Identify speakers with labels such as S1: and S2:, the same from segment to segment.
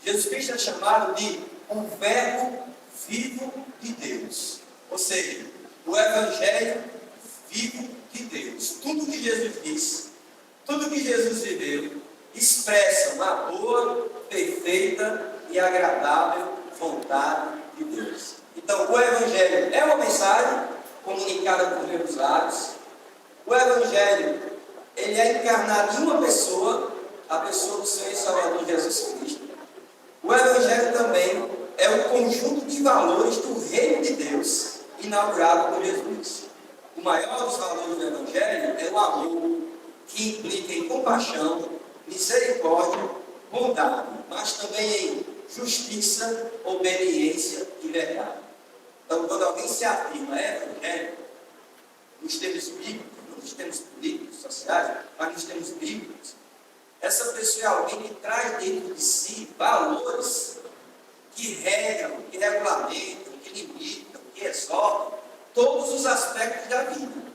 S1: Jesus Cristo é chamado de o Verbo vivo de Deus. Ou seja, o Evangelho vivo de Deus. Tudo que Jesus disse, tudo que Jesus viveu, expressa uma boa, perfeita e agradável vontade de Deus. Então, o Evangelho é uma mensagem comunicada por meus lábios. O Evangelho, ele é encarnado em uma pessoa, a pessoa do Senhor e Salvador Jesus Cristo. O Evangelho também é o conjunto de valores do reino de Deus, inaugurado por Jesus. O maior dos valores do Evangelho é o amor, que implica em compaixão, misericórdia, bondade, mas também em justiça, obediência e verdade. Então, quando alguém se afirma evangélico, nos termos bíblicos, não nos termos políticos, sociais, mas nos termos bíblicos, essa pessoa é alguém que traz dentro de si valores que regram, que regulamentam, que limitam, que exortam todos os aspectos da vida.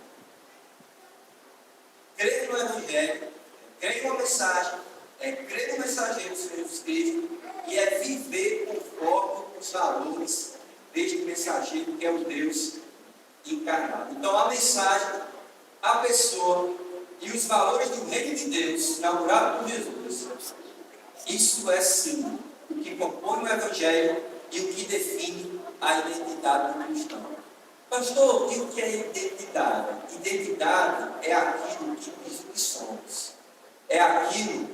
S1: Crer no Evangelho, crer numa mensagem, crer no mensageiro do Senhor Jesus Cristo e é viver conforme os valores deste mensageiro que é o Deus encarnado. Então a mensagem, a pessoa e os valores do reino de Deus, inaugurado por Jesus, isso é sim o que compõe o Evangelho e o que define a identidade do cristão. Pastor, e o que é identidade? Identidade é aquilo que diz o que somos. É aquilo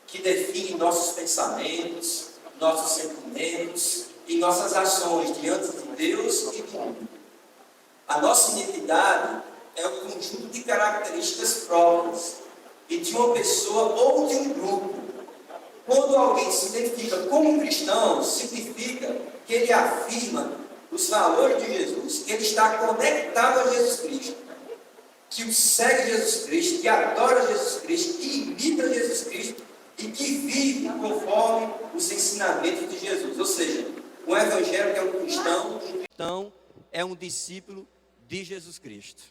S1: que define nossos pensamentos, nossos sentimentos e nossas ações diante de Deus e do mundo. A nossa identidade é um conjunto de características próprias e de uma pessoa ou de um grupo. Quando alguém se identifica como cristão, significa que ele afirma os valores de Jesus, que ele está conectado a Jesus Cristo, que segue Jesus Cristo, que adora Jesus Cristo, que imita Jesus Cristo e que vive conforme os ensinamentos de Jesus. Ou seja, o Evangelho é um cristão é um discípulo de Jesus Cristo.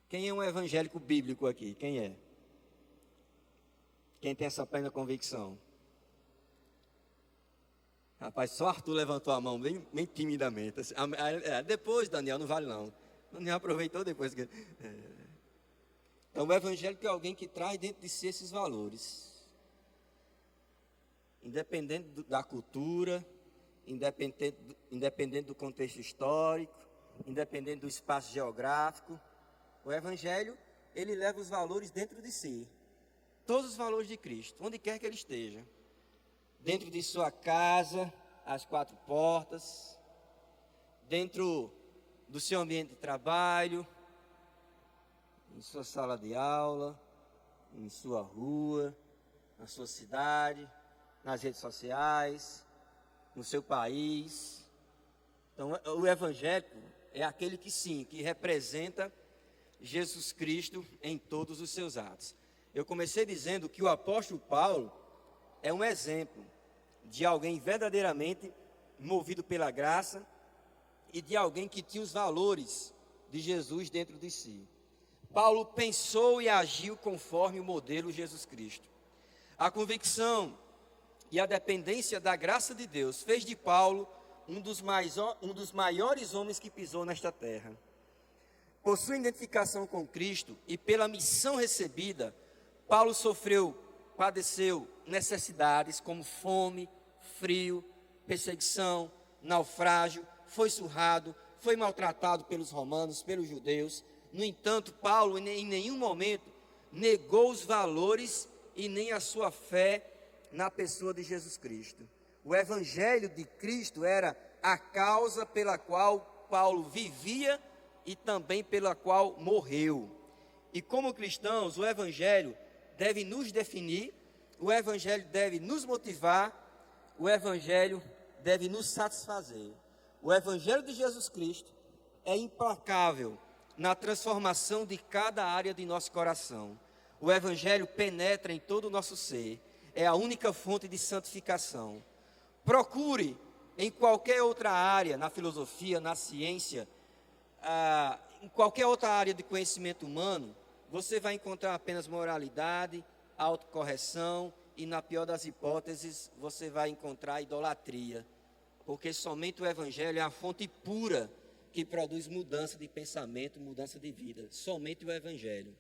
S1: Quem é um evangélico bíblico aqui? Quem é? Quem tem essa plena convicção? Rapaz, só Arthur levantou a mão bem timidamente. Assim, depois, Daniel, não vale não. Daniel aproveitou depois. Então, o evangélico é alguém que traz dentro de si esses valores. Independente da cultura, independente do contexto histórico, independente do espaço geográfico, o Evangelho, ele leva os valores dentro de si. Todos os valores de Cristo, onde quer que ele esteja. Dentro de sua casa, às quatro portas, dentro do seu ambiente de trabalho, em sua sala de aula, em sua rua, na sua cidade, nas redes sociais, no seu país. Então, o evangélico é aquele que sim, que representa Jesus Cristo em todos os seus atos. Eu comecei dizendo que o apóstolo Paulo é um exemplo de alguém verdadeiramente movido pela graça e de alguém que tinha os valores de Jesus dentro de si. Paulo pensou e agiu conforme o modelo Jesus Cristo. A convicção e a dependência da graça de Deus fez de Paulo um dos maiores homens que pisou nesta terra. Por sua identificação com Cristo e pela missão recebida, Paulo padeceu necessidades como fome, frio, perseguição, naufrágio, foi surrado, foi maltratado pelos romanos, pelos judeus. No entanto, Paulo em nenhum momento negou os valores e nem a sua fé na pessoa de Jesus Cristo. O Evangelho de Cristo era a causa pela qual Paulo vivia e também pela qual morreu. E como cristãos, o Evangelho deve nos definir, o Evangelho deve nos motivar, o Evangelho deve nos satisfazer. O Evangelho de Jesus Cristo é implacável na transformação de cada área de nosso coração. O Evangelho penetra em todo o nosso ser, é a única fonte de santificação. Procure em qualquer outra área, na filosofia, na ciência, em qualquer outra área de conhecimento humano, você vai encontrar apenas moralidade, autocorreção e, na pior das hipóteses, você vai encontrar idolatria. Porque somente o Evangelho é a fonte pura que produz mudança de pensamento, mudança de vida. Somente o Evangelho.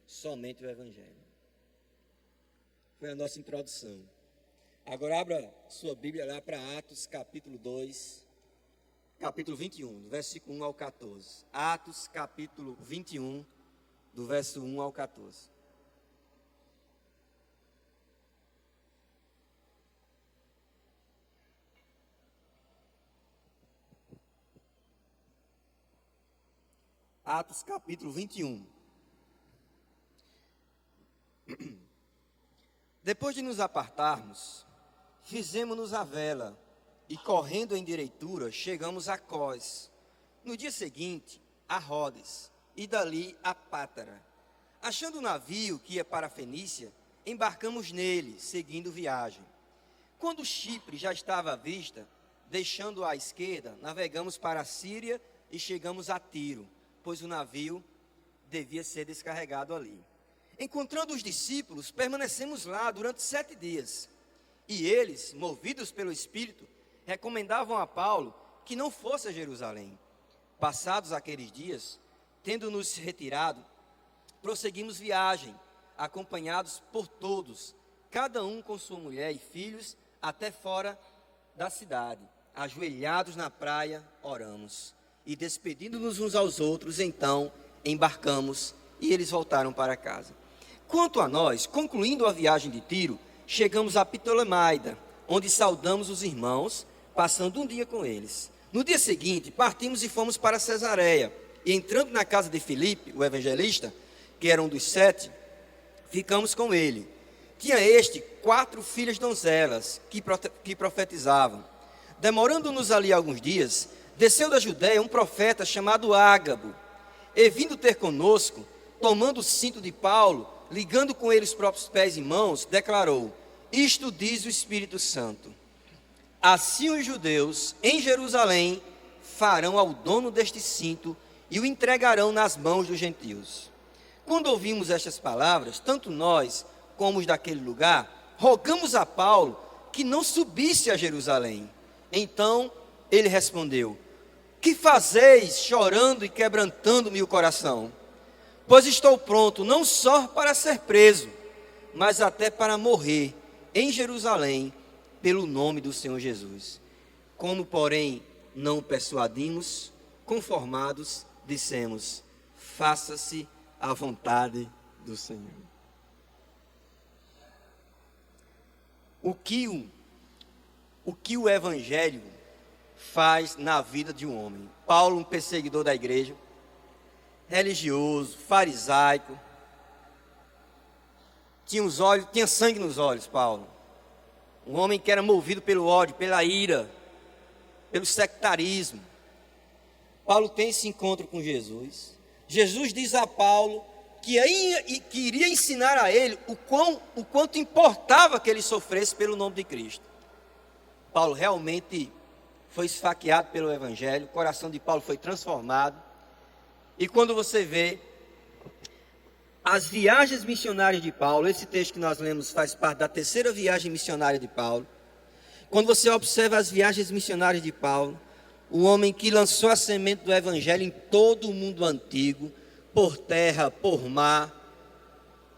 S1: Somente o Evangelho. Foi a nossa introdução. Agora abra sua Bíblia lá para Atos capítulo 2, capítulo 21, do versículo 1 ao 14. Atos capítulo 21, do verso 1 ao 14. Atos capítulo 21. Depois de nos apartarmos, fizemos-nos à vela e, correndo em direitura, chegamos a Cós. No dia seguinte, a Rodes, e dali a Pátara. Achando o navio que ia para a Fenícia, embarcamos nele, seguindo viagem. Quando Chipre já estava à vista, deixando à esquerda, navegamos para a Síria e chegamos a Tiro, pois o navio devia ser descarregado ali. Encontrando os discípulos, permanecemos lá durante 7 dias. E eles, movidos pelo Espírito, recomendavam a Paulo que não fosse a Jerusalém. Passados aqueles dias, tendo-nos retirado, prosseguimos viagem, acompanhados por todos, cada um com sua mulher e filhos, até fora da cidade. Ajoelhados na praia, oramos. E despedindo-nos uns aos outros, então embarcamos e eles voltaram para casa. Quanto a nós, concluindo a viagem de Tiro, chegamos a Ptolemaida, onde saudamos os irmãos, passando um dia com eles. No dia seguinte, partimos e fomos para Cesareia. E entrando na casa de Filipe, o evangelista, que era um dos 7, ficamos com ele. Tinha este 4 filhas donzelas que profetizavam. Demorando-nos ali alguns dias, desceu da Judéia um profeta chamado Ágabo. E vindo ter conosco, tomando o cinto de Paulo, ligando com ele os próprios pés e mãos, declarou: isto diz o Espírito Santo. Assim os judeus em Jerusalém farão ao dono deste cinto e o entregarão nas mãos dos gentios. Quando ouvimos estas palavras, tanto nós como os daquele lugar, rogamos a Paulo que não subisse a Jerusalém. Então ele respondeu: que fazeis chorando e quebrantando-me o coração? Pois estou pronto não só para ser preso, mas até para morrer em Jerusalém pelo nome do Senhor Jesus. Como, porém, não o persuadimos, conformados, dissemos: faça-se a vontade do Senhor. O que o Evangelho faz na vida de um homem? Paulo, um perseguidor da igreja, religioso, farisaico, tinha sangue nos olhos, Paulo. Um homem que era movido pelo ódio, pela ira, pelo sectarismo. Paulo tem esse encontro com Jesus. Jesus diz a Paulo que iria ensinar a ele o quanto importava que ele sofresse pelo nome de Cristo. Paulo realmente foi esfaqueado pelo Evangelho, o coração de Paulo foi transformado. E quando você vê as viagens missionárias de Paulo, esse texto que nós lemos faz parte da 3ª viagem missionária de Paulo. Quando você observa as viagens missionárias de Paulo, o homem que lançou a semente do Evangelho em todo o mundo antigo, por terra, por mar,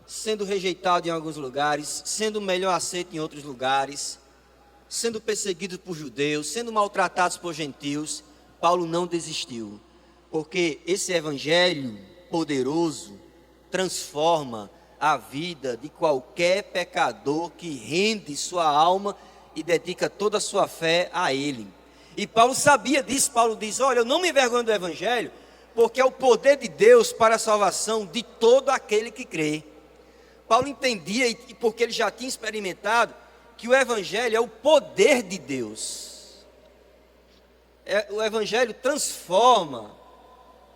S1: sendo rejeitado em alguns lugares, sendo melhor aceito em outros lugares, sendo perseguido por judeus, sendo maltratados por gentios, Paulo não desistiu. Porque esse Evangelho poderoso transforma a vida de qualquer pecador que rende sua alma e dedica toda a sua fé a Ele. E Paulo sabia disso. Paulo diz: olha, eu não me envergonho do Evangelho, porque é o poder de Deus para a salvação de todo aquele que crê. Paulo entendia, e porque ele já tinha experimentado, que o Evangelho é o poder de Deus. O Evangelho transforma,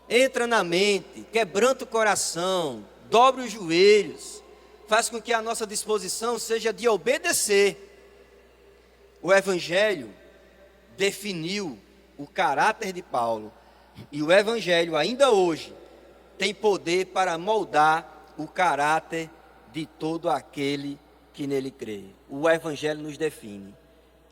S1: entra na mente, quebranta o coração, dobra os joelhos, faz com que a nossa disposição seja de obedecer. O Evangelho definiu o caráter de Paulo, e o Evangelho ainda hoje tem poder para moldar o caráter de todo aquele que nele crê. O Evangelho nos define.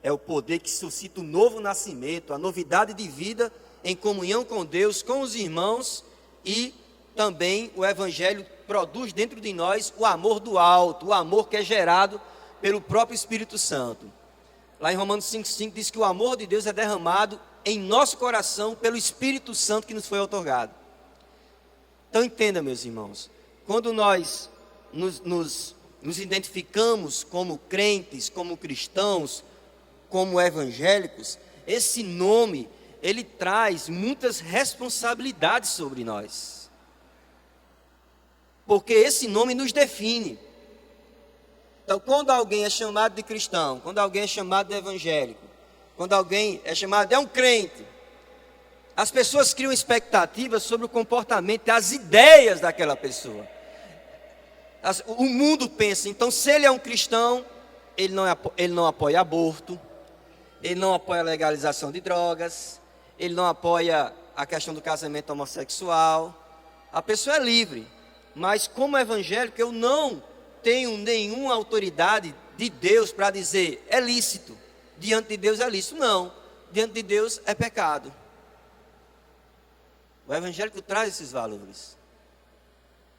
S1: É o poder que suscita o novo nascimento, a novidade de vida em comunhão com Deus, com os irmãos, e também o Evangelho produz dentro de nós o amor do alto, o amor que é gerado pelo próprio Espírito Santo. Lá em Romanos 5,5 diz que o amor de Deus é derramado em nosso coração pelo Espírito Santo que nos foi outorgado. Então entenda, meus irmãos, quando nós nos identificamos como crentes, como cristãos, como evangélicos, esse nome, ele traz muitas responsabilidades sobre nós. Porque esse nome nos define. Então, quando alguém é chamado de cristão, quando alguém é chamado de evangélico, quando alguém é chamado de um crente, as pessoas criam expectativas sobre o comportamento, as ideias daquela pessoa. O mundo pensa, então, se ele é um cristão, ele não apoia aborto, ele não apoia a legalização de drogas, ele não apoia a questão do casamento homossexual. A pessoa é livre, mas como evangélico eu não tenho nenhuma autoridade de Deus para dizer é lícito, diante de Deus é lícito. Não, diante de Deus é pecado. O evangélico traz esses valores.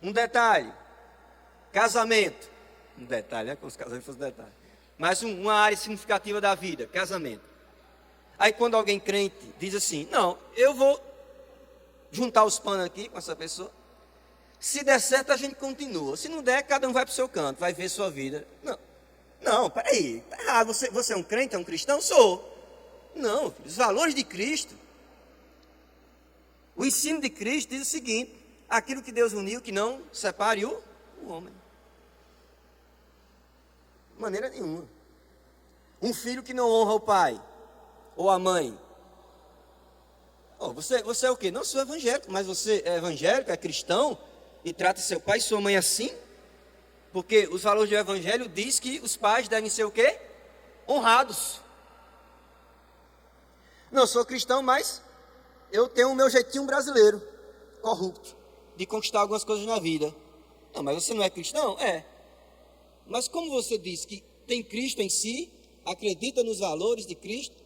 S1: Um detalhe, casamento. Um detalhe, como se casamento fosse um detalhe. Mas uma área significativa da vida, casamento. Aí quando alguém crente diz assim, não, eu vou juntar os panos aqui com essa pessoa. Se der certo a gente continua. Se não der, cada um vai para o seu canto, vai ver sua vida. Não, peraí, tá errado. Você é um crente, é um cristão? Sou. Não, filho, os valores de Cristo. O ensino de Cristo diz o seguinte, aquilo que Deus uniu, que não separe o homem. De maneira nenhuma. Um filho que não honra o pai ou a mãe. Você é o quê? Não, sou evangélico, mas você é evangélico, é cristão e trata seu pai e sua mãe assim? Porque os valores do evangelho diz que os pais devem ser o quê? Honrados. Não, sou cristão, mas eu tenho o meu jeitinho brasileiro, corrupto, de conquistar algumas coisas na vida. Não, mas você não é cristão? É. Mas como você diz que tem Cristo em si, acredita nos valores de Cristo,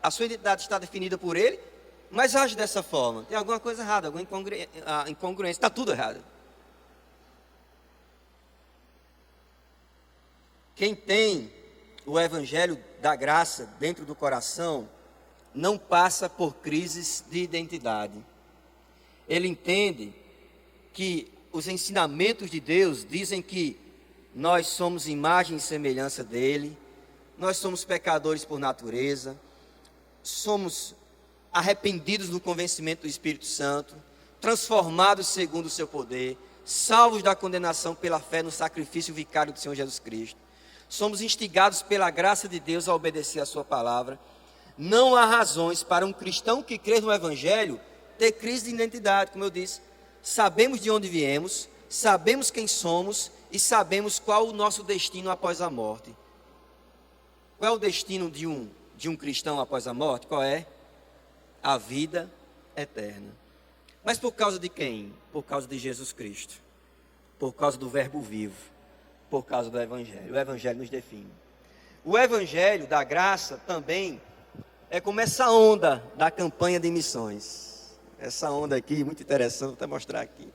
S1: a sua identidade está definida por Ele, mas age dessa forma. Tem alguma coisa errada, alguma incongruência, está tudo errado. Quem tem o Evangelho da graça dentro do coração, não passa por crises de identidade. Ele entende que os ensinamentos de Deus dizem que nós somos imagem e semelhança dele, nós somos pecadores por natureza, somos arrependidos no convencimento do Espírito Santo, transformados segundo o seu poder, salvos da condenação pela fé no sacrifício vicário do Senhor Jesus Cristo. Somos instigados pela graça de Deus a obedecer a sua palavra. Não há razões para um cristão que crê no Evangelho ter crise de identidade, como eu disse. Sabemos de onde viemos, sabemos quem somos e sabemos qual o nosso destino após a morte. Qual é o destino de um cristão após a morte? Qual é? A vida eterna. Mas por causa de quem? Por causa de Jesus Cristo. Por causa do Verbo vivo. Por causa do Evangelho. O Evangelho nos define. O Evangelho da graça também é como essa onda da campanha de missões. Essa onda aqui, muito interessante, vou até mostrar aqui.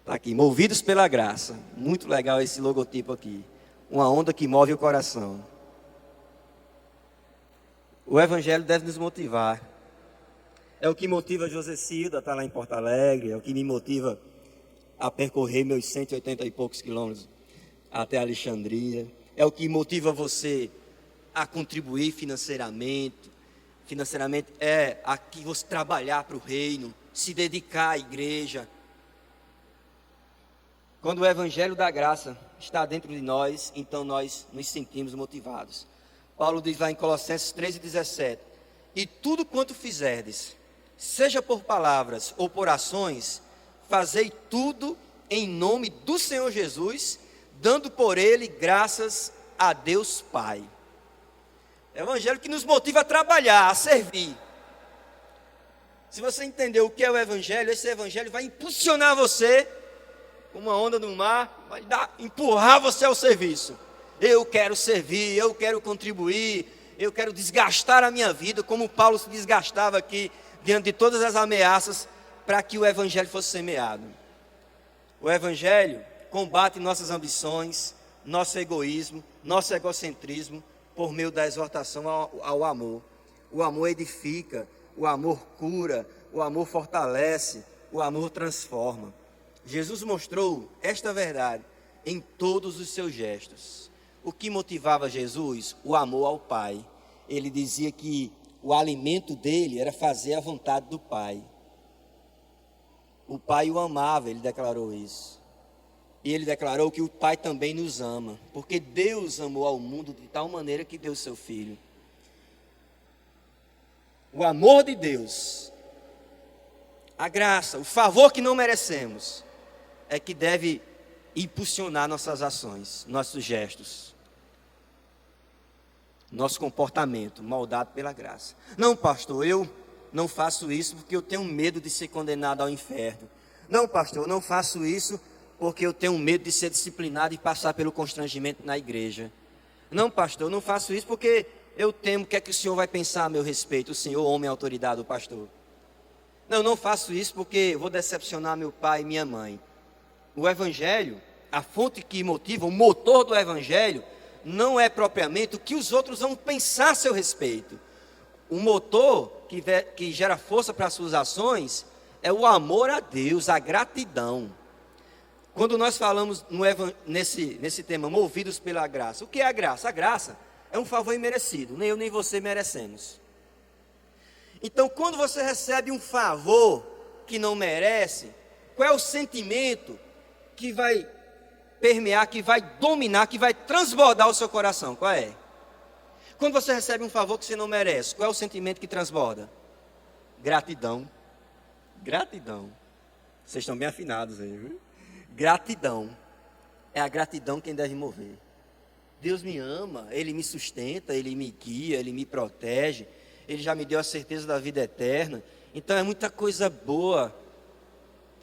S1: Está aqui, movidos pela graça. Muito legal esse logotipo aqui. Uma onda que move o coração. O Evangelho deve nos motivar. É o que motiva José Cida a estar lá em Porto Alegre. É o que me motiva a percorrer meus 180 e poucos quilômetros até Alexandria. É o que motiva você a contribuir financeiramente. Financeiramente é aqui você trabalhar para o reino, se dedicar à igreja. Quando o Evangelho da graça está dentro de nós, então nós nos sentimos motivados. Paulo diz lá em Colossenses 3,17: e tudo quanto fizerdes, seja por palavras ou por ações, fazei tudo em nome do Senhor Jesus, dando por ele graças a Deus Pai. É o Evangelho que nos motiva a trabalhar, a servir. Se você entender o que é o Evangelho, esse Evangelho vai impulsionar você uma onda no mar, vai empurrar você ao serviço. Eu quero servir, eu quero contribuir, eu quero desgastar a minha vida, como Paulo se desgastava aqui, diante de todas as ameaças, para que o Evangelho fosse semeado. O Evangelho combate nossas ambições, nosso egoísmo, nosso egocentrismo, por meio da exortação ao amor. O amor edifica, o amor cura, o amor fortalece, o amor transforma. Jesus mostrou esta verdade em todos os seus gestos. O que motivava Jesus? O amor ao Pai. Ele dizia que o alimento dele era fazer a vontade do Pai. O Pai o amava, ele declarou isso. E ele declarou que o Pai também nos ama, porque Deus amou ao mundo de tal maneira que deu seu Filho. O amor de Deus, a graça, o favor que não merecemos, é que deve impulsionar nossas ações, nossos gestos, nosso comportamento, moldado pela graça. Não, pastor, eu não faço isso porque eu tenho medo de ser condenado ao inferno. Não, pastor, eu não faço isso porque eu tenho medo de ser disciplinado e passar pelo constrangimento na igreja. Não, pastor, eu não faço isso porque eu temo o que é que o senhor vai pensar a meu respeito, o senhor, homem, autoridade, o pastor. Não, não faço isso porque vou decepcionar meu pai e minha mãe. O Evangelho, a fonte que motiva, o motor do Evangelho, não é propriamente o que os outros vão pensar a seu respeito. O motor que gera força para as suas ações é o amor a Deus, a gratidão. Quando nós falamos nesse tema, movidos pela graça, o que é a graça? A graça é um favor imerecido, nem eu nem você merecemos. Então, quando você recebe um favor que não merece, qual é o sentimento que vai permear, que vai dominar, que vai transbordar o seu coração? Qual é? Quando você recebe um favor que você não merece, qual é o sentimento que transborda? Gratidão. Gratidão. Vocês estão bem afinados aí, viu? Gratidão. É a gratidão quem deve mover. Deus me ama, Ele me sustenta, Ele me guia, Ele me protege, Ele já me deu a certeza da vida eterna. Então é muita coisa boa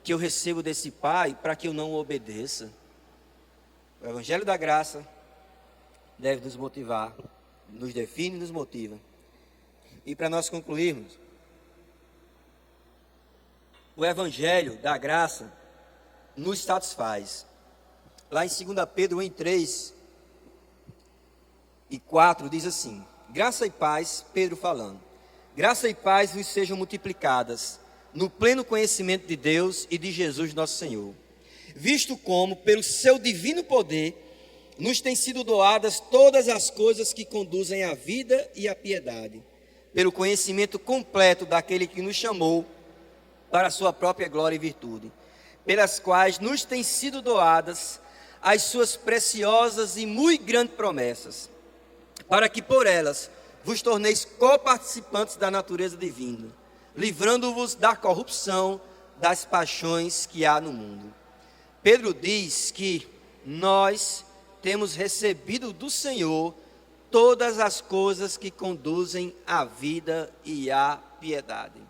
S1: que eu recebo desse Pai para que eu não obedeça. O Evangelho da Graça deve nos motivar, nos define e nos motiva. E para nós concluirmos, o Evangelho da Graça nos satisfaz. Lá em 2 Pedro 1:3 e 4 diz assim: graça e paz, Pedro falando, graça e paz vos sejam multiplicadas no pleno conhecimento de Deus e de Jesus nosso Senhor, visto como pelo seu divino poder nos têm sido doadas todas as coisas que conduzem à vida e à piedade, pelo conhecimento completo daquele que nos chamou para a sua própria glória e virtude, pelas quais nos têm sido doadas as suas preciosas e muito grandes promessas, para que por elas vos torneis coparticipantes da natureza divina, livrando-vos da corrupção das paixões que há no mundo. Pedro diz que nós temos recebido do Senhor todas as coisas que conduzem à vida e à piedade.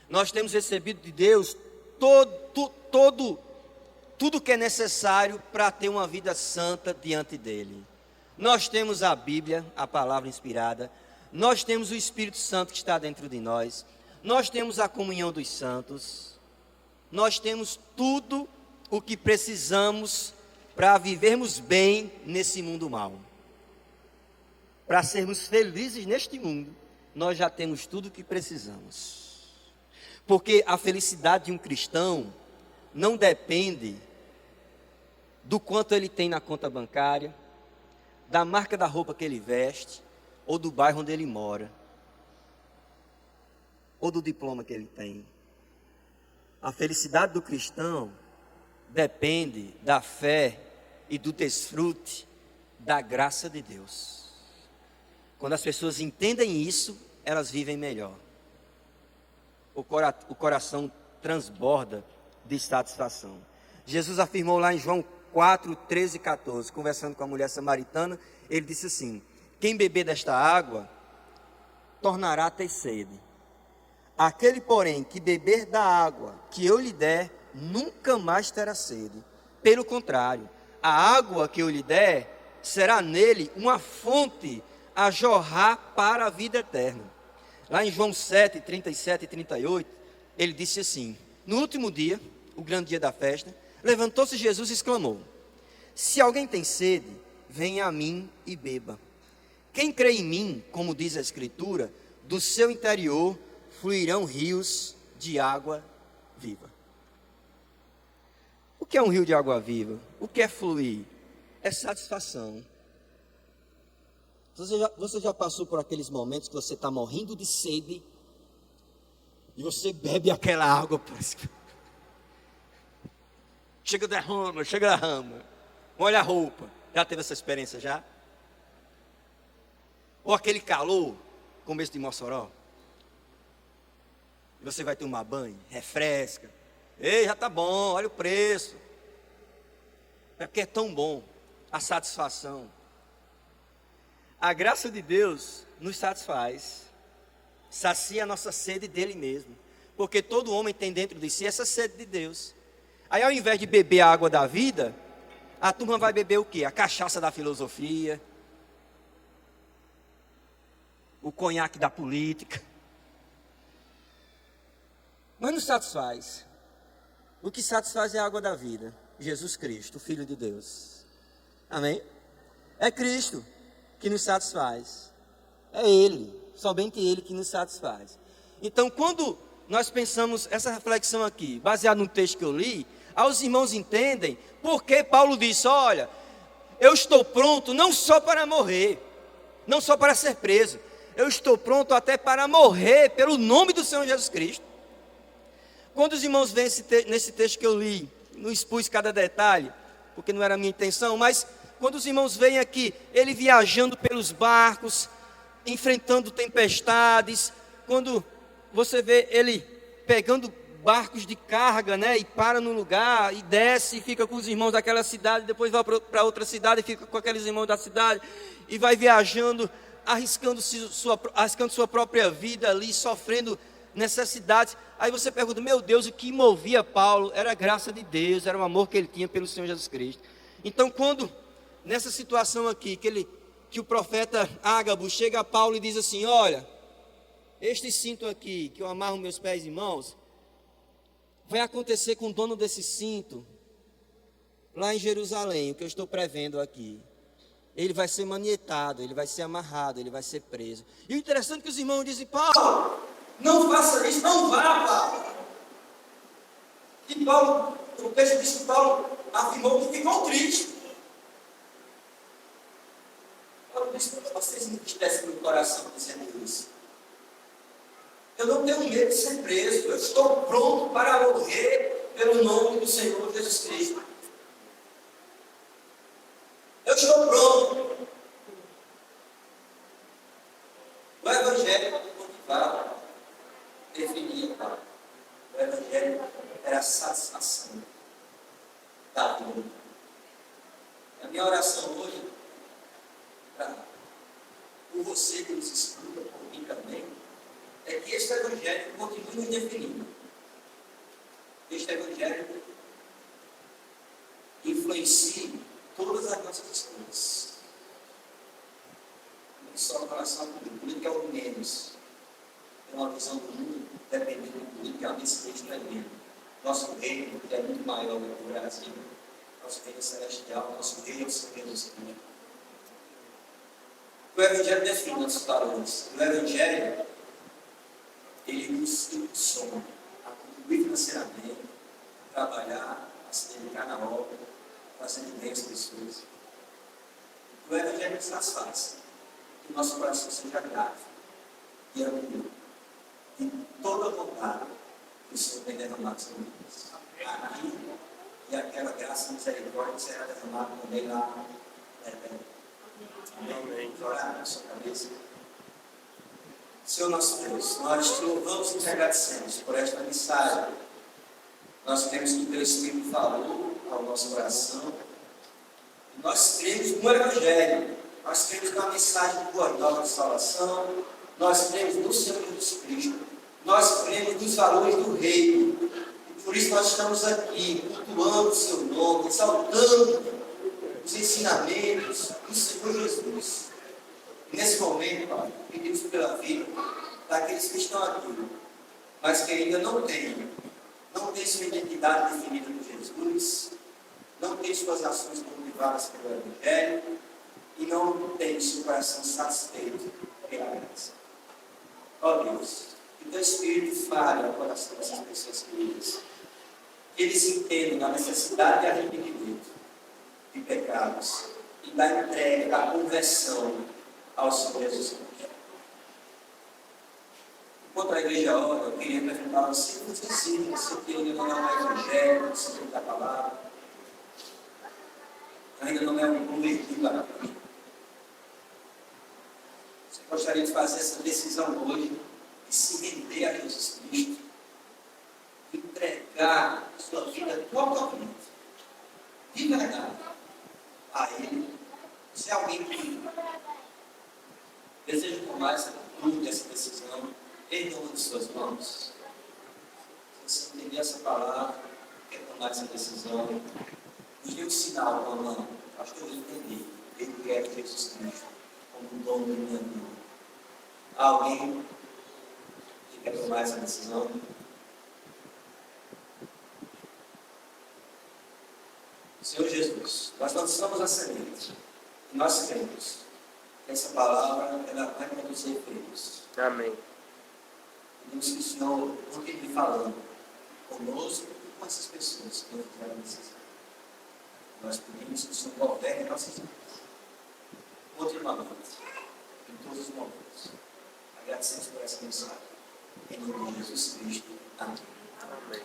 S1: Nós temos recebido de Deus tudo que é necessário para ter uma vida santa diante dele. Nós temos a Bíblia, a palavra inspirada, nós temos o Espírito Santo que está dentro de nós, nós temos a comunhão dos santos, nós temos tudo o que precisamos para vivermos bem nesse mundo mau. Para sermos felizes neste mundo, nós já temos tudo o que precisamos. Porque a felicidade de um cristão não depende do quanto ele tem na conta bancária, da marca da roupa que ele veste, ou do bairro onde ele mora, ou do diploma que ele tem. A felicidade do cristão depende da fé e do desfrute da graça de Deus. Quando as pessoas entendem isso, elas vivem melhor. O coração transborda de satisfação. Jesus afirmou lá em João 4, 13 e 14, conversando com a mulher samaritana, ele disse assim: quem beber desta água, tornará a ter sede. Aquele, porém, que beber da água que eu lhe der, nunca mais terá sede. Pelo contrário, a água que eu lhe der será nele uma fonte a jorrar para a vida eterna. Lá em João 7, 37 e 38, ele disse assim: no último dia, o grande dia da festa, levantou-se Jesus e exclamou: se alguém tem sede, venha a mim e beba. Quem crê em mim, como diz a Escritura, do seu interior fluirão rios de água viva. O que é um rio de água viva? O que é fluir? É satisfação. Você já passou por aqueles momentos que você está morrendo de sede e você bebe aquela água, chega derrama, molha a roupa. Já teve essa experiência já? Ou aquele calor, começo de Mossoró, e você vai tomar banho, refresca. Ei, já está bom, olha o preço. É porque é tão bom a satisfação. A graça de Deus nos satisfaz, sacia a nossa sede dele mesmo, porque todo homem tem dentro de si essa sede de Deus. Aí ao invés de beber a água da vida, a turma vai beber o quê? A cachaça da filosofia, o conhaque da política. Mas não satisfaz. O que satisfaz é a água da vida, Jesus Cristo, o Filho de Deus. Amém? É Cristo que nos satisfaz. É Ele, somente Ele que nos satisfaz. Então, quando nós pensamos essa reflexão aqui, baseado no texto que eu li, os irmãos entendem porque Paulo disse: olha, eu estou pronto não só para morrer, não só para ser preso, eu estou pronto até para morrer pelo nome do Senhor Jesus Cristo. Quando os irmãos veem nesse texto que eu li, não expus cada detalhe, porque não era a minha intenção, mas quando os irmãos veem aqui, ele viajando pelos barcos, enfrentando tempestades, quando você vê ele pegando barcos de carga, né, e para no lugar, e desce, e fica com os irmãos daquela cidade, depois vai para outra cidade, e fica com aqueles irmãos da cidade, e vai viajando, arriscando sua própria vida ali, sofrendo necessidades. Aí você pergunta: meu Deus, o que movia Paulo? Era a graça de Deus, era o amor que ele tinha pelo Senhor Jesus Cristo. Então, quando nessa situação aqui, que o profeta Ágabo chega a Paulo e diz assim: olha, este cinto aqui, que eu amarro meus pés e mãos, vai acontecer com o dono desse cinto, lá em Jerusalém, o que eu estou prevendo aqui. Ele vai ser manietado, ele vai ser amarrado, ele vai ser preso. E o interessante é que os irmãos dizem: Paulo, não faça isso, não vá, Paulo. E Paulo, o texto diz que Paulo afirmou que ficou triste. Paulo disse: por que vocês não estivessem no coração dizendo isso? Eu não tenho medo de ser preso, eu estou pronto para morrer pelo nome do Senhor Jesus Cristo. Eu estou pronto. O Evangelho motivava, definia, o Evangelho era a satisfação da vida. A minha oração hoje, por você que nos escuta, por mim também, é que este Evangelho continue nos definindo. Este Evangelho influencie todas as nossas escolhas. Não só no coração político é o menos. Tem uma visão do mundo dependendo do politicamente se menos. Nosso reino é muito maior do que o Brasil. Nosso reino celestial, nosso reino é o Senhor dos Espíritos. O Evangelho define nossos valores. O Evangelho, ele nos impulsiona a contribuir financeiramente, a trabalhar, a se dedicar na obra, fazendo bem as pessoas. O Evangelho nos satisfaz, que o nosso coração seja grato e amoroso, e toda a vontade que o Senhor tem derramado sobre nós. Aqui, e aquela graça e misericórdia será derramada também lá na eternidade. Amém. Orar na sua cabeça. Senhor nosso Deus, nós te louvamos e te agradecemos por esta mensagem. Nós cremos que o teu Espírito falou ao nosso coração. Nós cremos no Evangelho. Nós cremos na mensagem de boa nova de salvação. Nós cremos no Senhor Jesus Cristo. Nós cremos nos valores do reino. E Por isso nós estamos aqui, cultuando o seu nome, exaltando os ensinamentos do Senhor Jesus. E nesse momento, Pai, pedimos pela vida daqueles que estão aqui, mas que ainda não têm sua identidade definida por Jesus, não têm suas ações motivadas pelo Evangelho e não têm seu coração satisfeito pela graça. Ó Deus, que teu Espírito fale ao coração dessas pessoas queridas. Que eles entendam da necessidade de arrependimento de pecados e da entrega, da conversão ao Senhor Jesus Cristo. Enquanto a igreja ora, eu queria perguntar a você, você que ainda não é um evangelho, você não da palavra, ainda não é um convertido a Cristo. Você gostaria de fazer essa decisão hoje, de se render a Jesus Cristo, de entregar sua vida totalmente, de verdade, a Ele. Se alguém que deseja tomar essa atitude, essa decisão, erguam de suas mãos. Se você entender essa palavra, quer tomar essa decisão, nos dê um sinal com a mão. Acho que eu vou entender. Ele quer Jesus Cristo como o dono da minha vida. Há alguém que quer tomar essa decisão? Senhor Jesus, nós lançamos a semente e nós cremos que essa palavra ela vai produzir efeitos.
S2: Amém.
S1: Pedimos que o Senhor continue falando conosco e com essas pessoas que não fizeram decisão. Nós pedimos que o Senhor governe nossas vidas. Continuamente, em todos os momentos. Agradecemos por essa mensagem. Em nome de Jesus Cristo. Amém. Amém.